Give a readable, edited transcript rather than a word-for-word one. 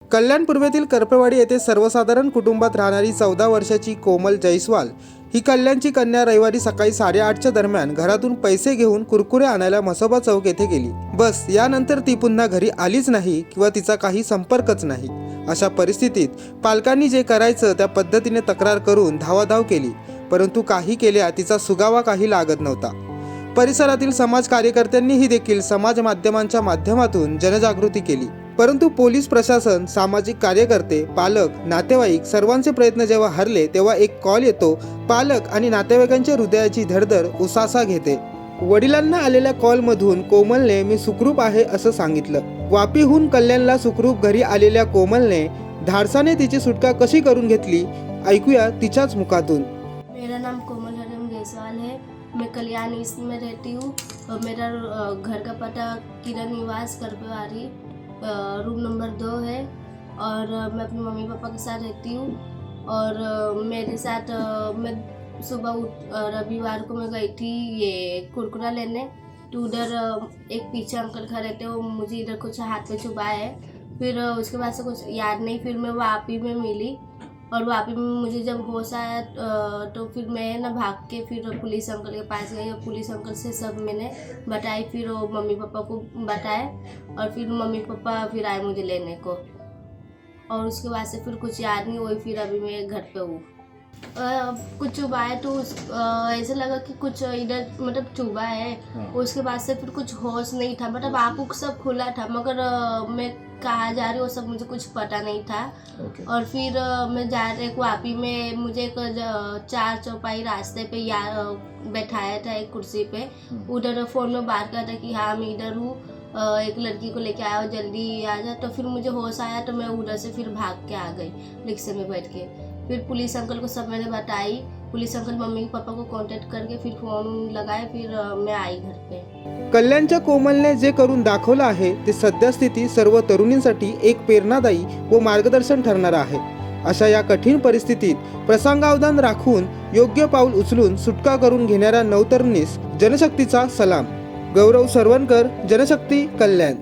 कल्याण पूर्वेतील करपेवाडी येथे सर्वसाधारण कुटुंबात राहणारी 14 वर्षाची कोमल जयस्वाल ही कल्याणची कन्या रविवारी सकाळी 8:30च्या दरम्यान घरातून पैसे घेऊन कुरकुरे आणायला मसोबा चौक येथे गेली. बस यानंतर ती पुन्हा घरी आलीच नाही किंवा तिचा काही संपर्कच नाही. अशा परिस्थितीत पालकांनी जे करायचं त्या पद्धतीने तक्रार करून धावाधाव केली, परंतु काही केल्या तिचा सुगावा काही लागत नव्हता. परिसरातील समाज कार्यकर्त्यांनीही देखील समाज माध्यमांच्या माध्यमातून जनजागृती केली, परंतु पोलीस प्रशासन, सामाजिक कार्यकर्ते, पालक, नातेवाईक सर्वांचे प्रयत्न जेव्हा हरले तेव्हा एक कॉल येतो. पालक आणि नातेवाईकांच्या हृदयाची धडधड उसासा घेते. वडिलांना आलेल्या कॉलमधून कोमलने मी सुखरूप आहे असं सांगितलं. वापीहून कल्याणला सुखरूप घरी आलेल्या कोमलने धाडसाने तिची सुटका कशी करून घेतली, ऐकूया तिच्याच मुखातून. मेरा नाम कोमल जायसवाल है। मैं कल्याण ईस्ट में रहती हूँ और मेरा घर का पता किरण निवास करपेवाड़ी रूम नंबर 2 है और मैं अपने मम्मी पापा के साथ रहती हूँ। और मेरे साथ मैं सुबह रविवार को मैं गई थी ये कुरकुरा लेने, तो उधर एक पीछे अंकल खड़े थे, वो मुझे इधर कुछ हाथ पे छुपाया है। फिर उसके बाद से कुछ याद नहीं, फिर मैं वापी में मिली और वापी में मुझे जब होश आया तो फिर मैं ना भाग के फिर पुलिस अंकल के पास गई और पुलिस अंकल से सब मैंने बताई। फिर वो मम्मी पापा को बताए और फिर मम्मी पापा फिर आए मुझे लेने को। और उसके बाद से फिर कुछ याद नहीं, वही फिर अभी मैं घर पे हूँ। कुछ चुभा है तो ऐसा लगा कि कुछ इधर मतलब चुभा है। उसके बाद से फिर कुछ होश नहीं था, मतलब आँखों सब खुला था, मगर मैं कहाँ जा रही हूँ वो सब मुझे कुछ पता नहीं था। और फिर मैं जा रही वापी में मुझे एक 4 चौपाई रास्ते पे बैठाया था एक कुर्सी पे। उधर फ़ोन में बात किया था कि हाँ मैं इधर हूँ, एक लड़की को लेके आया, जल्दी आ जा। तो फिर मुझे होश आया तो मैं उधर से फिर भाग के आ गई रिक्शे में बैठ के। फिर पुलिस अंकल को सब मैंने बताई। पुलिस अंकल मम्मी पापा को कांटेक्ट करके फिर फोन लगाए, फिर मैं आई घर पे। कल्याणच्या कोमलने जे करून दाखवलं आहे ते सद्यस्थिती सर्व तरुणींसाठी एक प्रेरणादायी व मार्गदर्शन ठरणार आहे. अशा या कठीण परिस्थितीत प्रसंगावधान राखून योग्य पाऊल उचलून सुटका करून घेणाऱ्या नवतरुणीस जनशक्तीचा सलाम. गौरव सरवणकर, जनशक्ती, कल्याण.